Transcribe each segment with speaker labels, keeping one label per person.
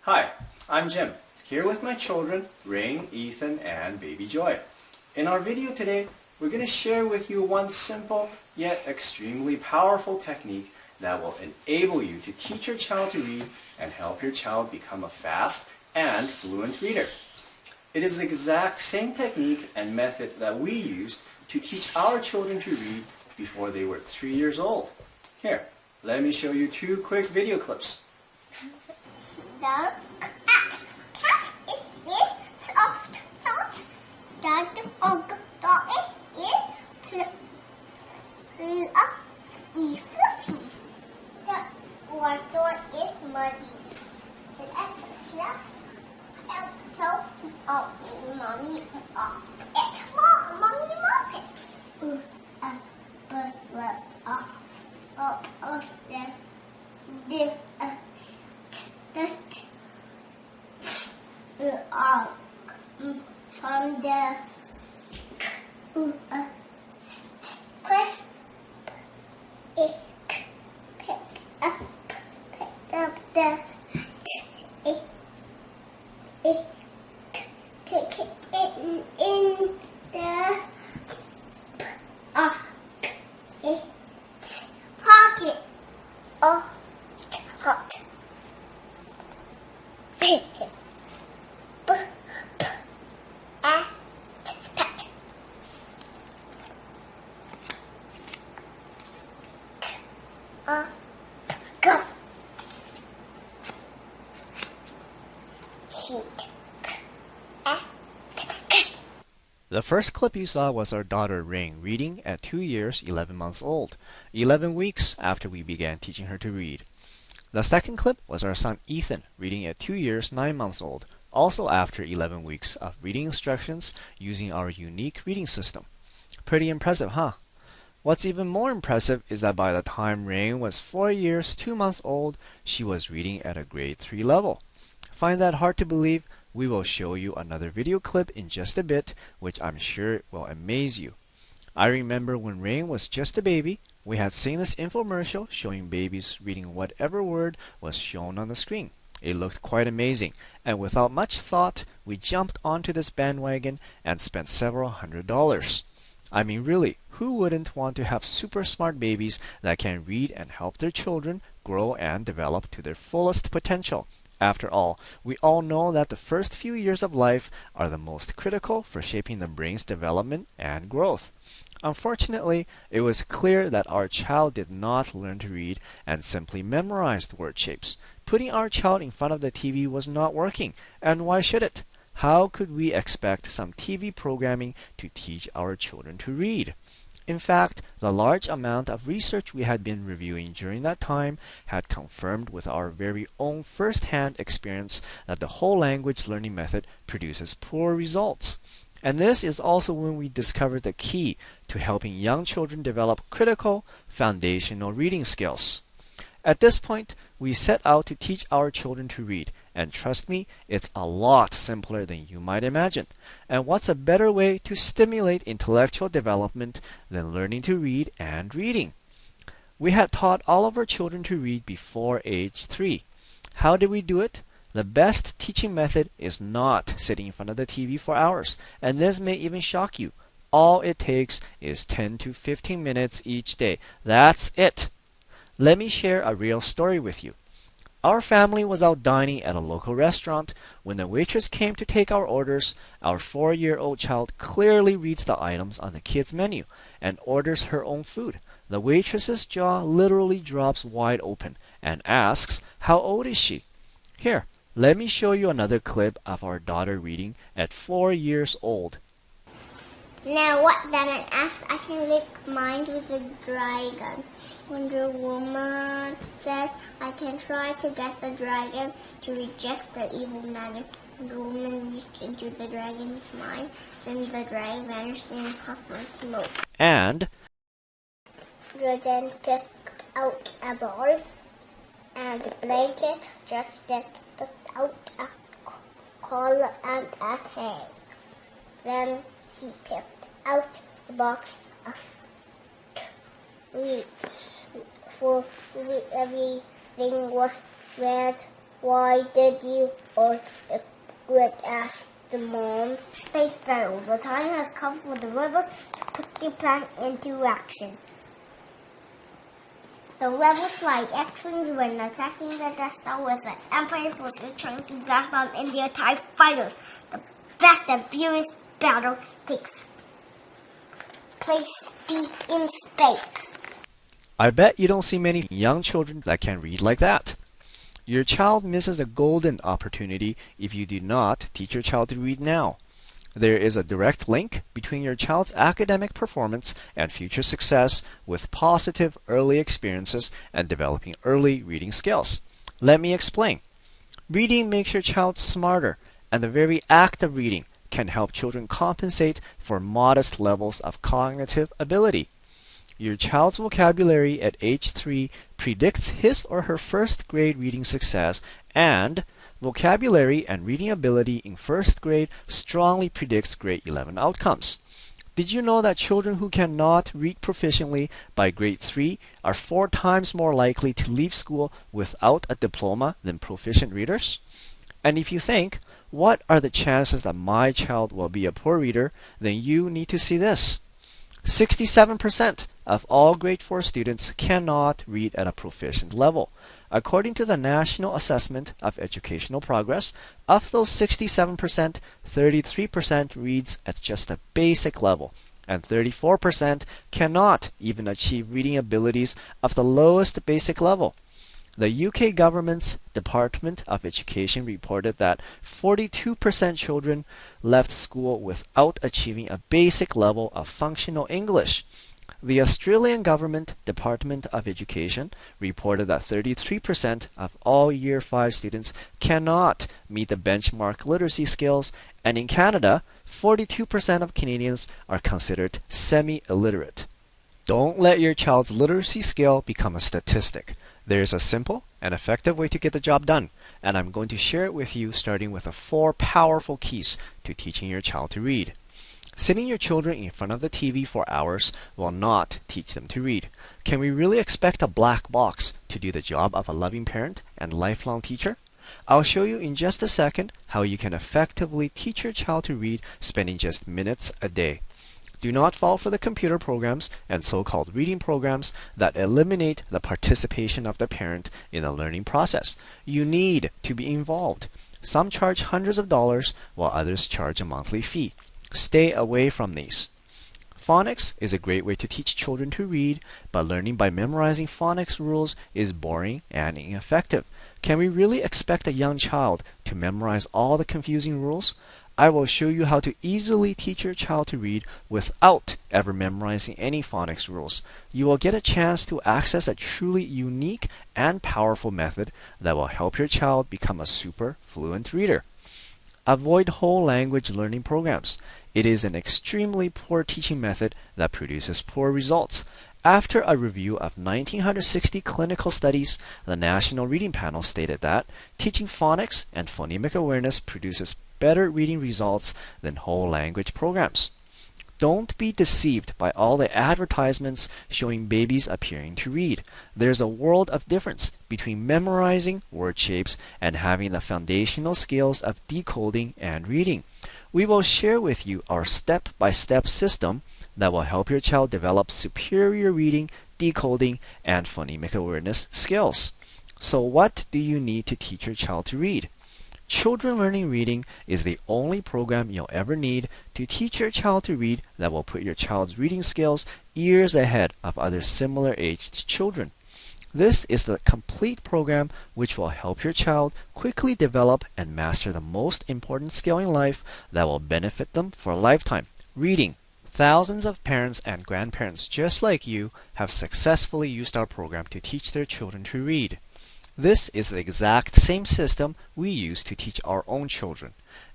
Speaker 1: Hi, I'm Jim, here with my children, Rain, Ethan, and baby Joy. In our video today, we're going to share with you one simple yet extremely powerful technique that will enable you to teach your child to read and help your child become a fast and fluent reader. It is the exact same technique and method that we used to teach our children to read before they were 3 years old. Here, let me show you 2 quick video clips.
Speaker 2: The cat is soft. The dog is fluffy. The water is muddy. Let's just help mommy off. It's mommy mop from the crisp, pick up the take it in the pocket. Oh, hot. Go.
Speaker 1: The first clip you saw was our daughter Rain reading at 2 years, 11 months old, 11 weeks after we began teaching her to read. The second clip was our son Ethan reading at 2 years, 9 months old, also after 11 weeks of reading instructions using our unique reading system. Pretty impressive, huh? What's even more impressive is that by the time Rain was 4 years, 2 months old, she was reading at a grade 3 level. Find that hard to believe? We will show you another video clip in just a bit, which I'm sure will amaze you. I remember when Rain was just a baby, we had seen this infomercial showing babies reading whatever word was shown on the screen. It looked quite amazing, and without much thought, we jumped onto this bandwagon and spent several $100s. I mean, really, who wouldn't want to have super smart babies that can read and help their children grow and develop to their fullest potential? After all, we all know that the first few years of life are the most critical for shaping the brain's development and growth. Unfortunately, it was clear that our child did not learn to read and simply memorized word shapes. Putting our child in front of the TV was not working, and why should it? How could we expect some TV programming to teach our children to read? In fact, the large amount of research we had been reviewing during that time had confirmed with our very own first-hand experience that the whole language learning method produces poor results. And this is also when we discovered the key to helping young children develop critical, foundational reading skills. At this point, we set out to teach our children to read, and trust me, it's a lot simpler than you might imagine. And what's a better way to stimulate intellectual development than learning to read and reading? We had taught all of our children to read before age 3. How did we do it? The best teaching method is not sitting in front of the TV for hours, and this may even shock you. All it takes is 10 to 15 minutes each day. That's it. Let me share a real story with you. Our family was out dining at a local restaurant. When the waitress came to take our orders, our 4-year-old child clearly reads the items on the kids' menu and orders her own food. The waitress's jaw literally drops wide open and asks, "How old is she?" Here, let me show you another clip of our daughter reading at 4 years old.
Speaker 2: Now what Batman asked, I can lick mine with a dragon. Wonder Woman said, I can try to get the dragon to reject the evil magic. Wonder Woman reached into the dragon's mind, then the dragon vanished in a puff of smoke.
Speaker 1: And
Speaker 2: Dragon picked out a ball and a blanket, just then picked out a collar and a tag. Then he picked out a box of treats, for everything was red, Why did you or Greg asked the mom. Space Battle. The time has come for the rebels to put their plan into action. The rebels fly X-Wings when attacking the Death Star with the Empire forces trying to blast them in their TIE fighters. The fast and furious battle takes place deep in space.
Speaker 1: I bet you don't see many young children that can read like that. Your child misses a golden opportunity if you do not teach your child to read now. There is a direct link between your child's academic performance and future success with positive early experiences and developing early reading skills. Let me explain. Reading makes your child smarter, and the very act of reading can help children compensate for modest levels of cognitive ability. Your child's vocabulary at age 3 predicts his or her first grade reading success, and vocabulary and reading ability in first grade strongly predicts grade 11 outcomes. Did you know that children who cannot read proficiently by grade 3 are 4 times more likely to leave school without a diploma than proficient readers? And if you think, what are the chances that my child will be a poor reader, then you need to see this. 67% of all grade 4 students cannot read at a proficient level. According to the National Assessment of Educational Progress, of those 67%, 33% reads at just a basic level, and 34% cannot even achieve reading abilities of the lowest basic level. The UK government's Department of Education reported that 42% children left school without achieving a basic level of functional English. The Australian Government Department of Education reported that 33% of all Year 5 students cannot meet the benchmark literacy skills, and in Canada, 42% of Canadians are considered semi-illiterate. Don't let your child's literacy skill become a statistic. There is a simple and effective way to get the job done, and I'm going to share it with you starting with the 4 powerful keys to teaching your child to read. Sitting your children in front of the TV for hours will not teach them to read. Can we really expect a black box to do the job of a loving parent and lifelong teacher? I'll show you in just a second how you can effectively teach your child to read spending just minutes a day. Do not fall for the computer programs and so-called reading programs that eliminate the participation of the parent in the learning process. You need to be involved. Some charge hundreds of dollars while others charge a monthly fee. Stay away from these. Phonics is a great way to teach children to read, but learning by memorizing phonics rules is boring and ineffective. Can we really expect a young child to memorize all the confusing rules? I will show you how to easily teach your child to read without ever memorizing any phonics rules. You will get a chance to access a truly unique and powerful method that will help your child become a super fluent reader. Avoid whole language learning programs. It is an extremely poor teaching method that produces poor results. After a review of 1960 clinical studies, the National Reading Panel stated that teaching phonics and phonemic awareness produces better reading results than whole language programs. Don't be deceived by all the advertisements showing babies appearing to read. There's a world of difference between memorizing word shapes and having the foundational skills of decoding and reading. We will share with you our step-by-step system that will help your child develop superior reading, decoding, and phonemic awareness skills. So what do you need to teach your child to read? Children Learning Reading is the only program you'll ever need to teach your child to read that will put your child's reading skills years ahead of other similar aged children. This is the complete program which will help your child quickly develop and master the most important skill in life that will benefit them for a lifetime: reading. Thousands of parents and grandparents just like you have successfully used our program to teach their children to read. This is the exact same system we use to teach our own children.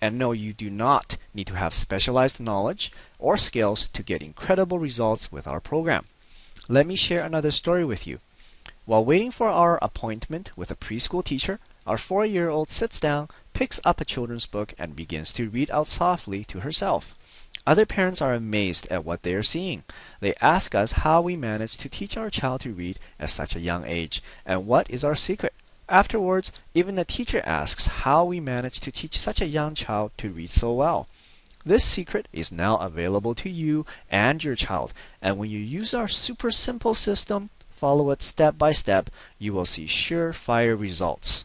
Speaker 1: And no, you do not need to have specialized knowledge or skills to get incredible results with our program. Let me share another story with you. While waiting for our appointment with a preschool teacher, our 4-year-old sits down, picks up a children's book, and begins to read out softly to herself. Other parents are amazed at what they are seeing. They ask us how we manage to teach our child to read at such a young age, and what is our secret. Afterwards, even the teacher asks how we managed to teach such a young child to read so well. This secret is now available to you and your child, and when you use our super simple system, follow it step by step, you will see surefire results.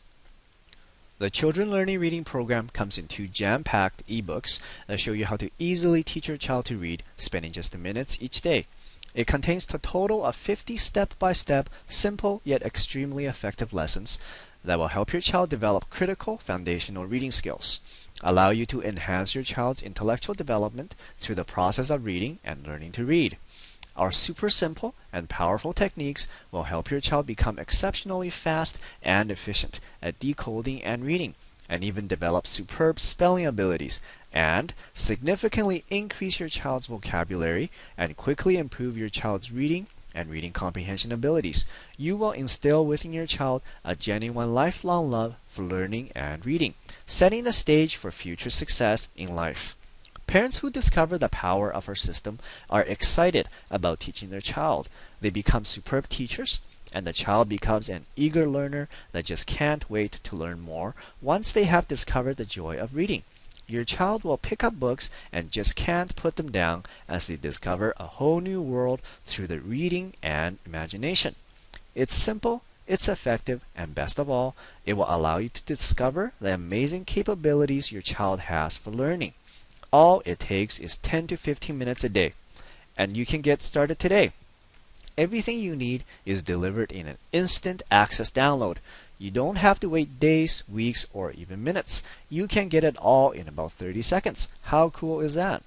Speaker 1: The Children Learning Reading program comes in 2 jam-packed ebooks that show you how to easily teach your child to read, spending just minutes each day. It contains a total of 50 step-by-step, simple yet extremely effective lessons that will help your child develop critical foundational reading skills, allow you to enhance your child's intellectual development through the process of reading and learning to read. Our super simple and powerful techniques will help your child become exceptionally fast and efficient at decoding and reading, and even develop superb spelling abilities, and significantly increase your child's vocabulary and quickly improve your child's reading and reading comprehension abilities. You will instill within your child a genuine lifelong love for learning and reading, setting the stage for future success in life. Parents who discover the power of our system are excited about teaching their child. They become superb teachers, and the child becomes an eager learner that just can't wait to learn more once they have discovered the joy of reading. Your child will pick up books and just can't put them down as they discover a whole new world through the reading and imagination. It's simple, it's effective, and best of all, it will allow you to discover the amazing capabilities your child has for learning. All it takes is 10 to 15 minutes a day, and you can get started today. Everything you need is delivered in an instant access download. You don't have to wait days, weeks, or even minutes. You can get it all in about 30 seconds. How cool is that?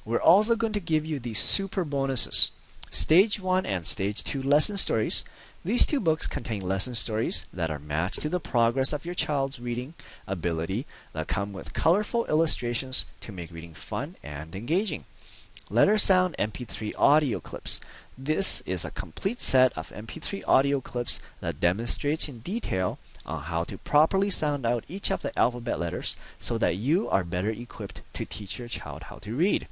Speaker 1: We're also going to give you these super bonuses. Stage 1 and Stage 2 lesson stories. These 2 books contain lesson stories that are matched to the progress of your child's reading ability that come with colorful illustrations to make reading fun and engaging. Letter Sound MP3 audio clips. This is a complete set of MP3 audio clips that demonstrates in detail on how to properly sound out each of the alphabet letters so that you are better equipped to teach your child how to read.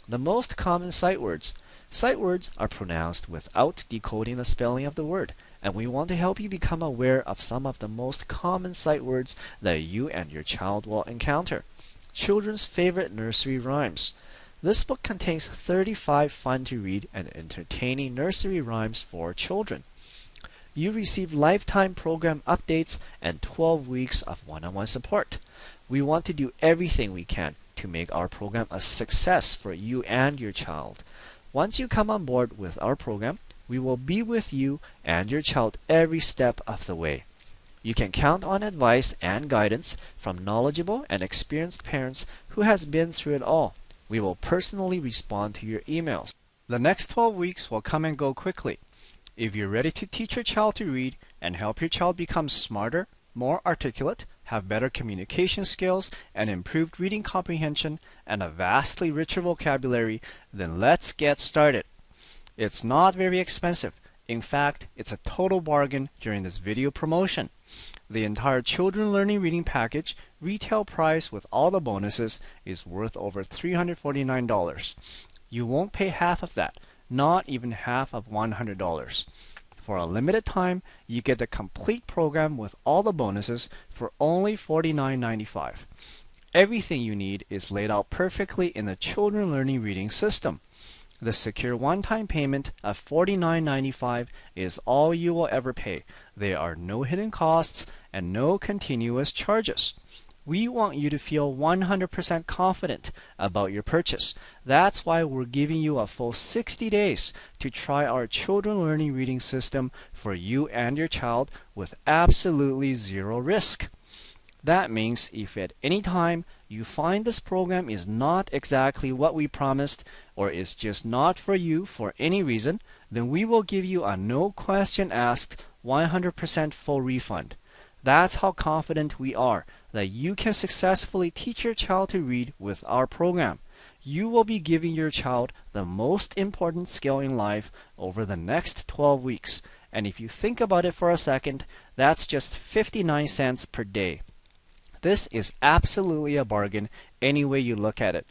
Speaker 1: The most common sight words. Sight words are pronounced without decoding the spelling of the word, and we want to help you become aware of some of the most common sight words that you and your child will encounter. Children's favorite nursery rhymes. This book contains 35 fun-to-read and entertaining nursery rhymes for children. You receive lifetime program updates and 12 weeks of one-on-one support. We want to do everything we can to make our program a success for you and your child. Once you come on board with our program, we will be with you and your child every step of the way. You can count on advice and guidance from knowledgeable and experienced parents who has been through it all. We will personally respond to your emails. The next 12 weeks will come and go quickly. If you're ready to teach your child to read and help your child become smarter, more articulate, have better communication skills, and improved reading comprehension, and a vastly richer vocabulary, then let's get started. It's not very expensive. In fact, it's a total bargain during this video promotion. The entire Children Learning Reading package, retail price with all the bonuses, is worth over $349. You won't pay half of that, not even half of $100. For a limited time, you get the complete program with all the bonuses for only $49.95. Everything you need is laid out perfectly in the Children Learning Reading system. The secure one-time payment of $49.95 is all you will ever pay. There are no hidden costs and no continuous charges. We want you to feel 100% confident about your purchase. That's why we're giving you a full 60 days to try our Children Learning Reading system for you and your child with absolutely zero risk. That means if at any time you find this program is not exactly what we promised or is just not for you for any reason, then we will give you a no question asked 100% full refund. That's how confident we are that you can successfully teach your child to read with our program. You will be giving your child the most important skill in life over the next 12 weeks. And if you think about it for a second, that's just 59 cents per day. This is absolutely a bargain any way you look at it.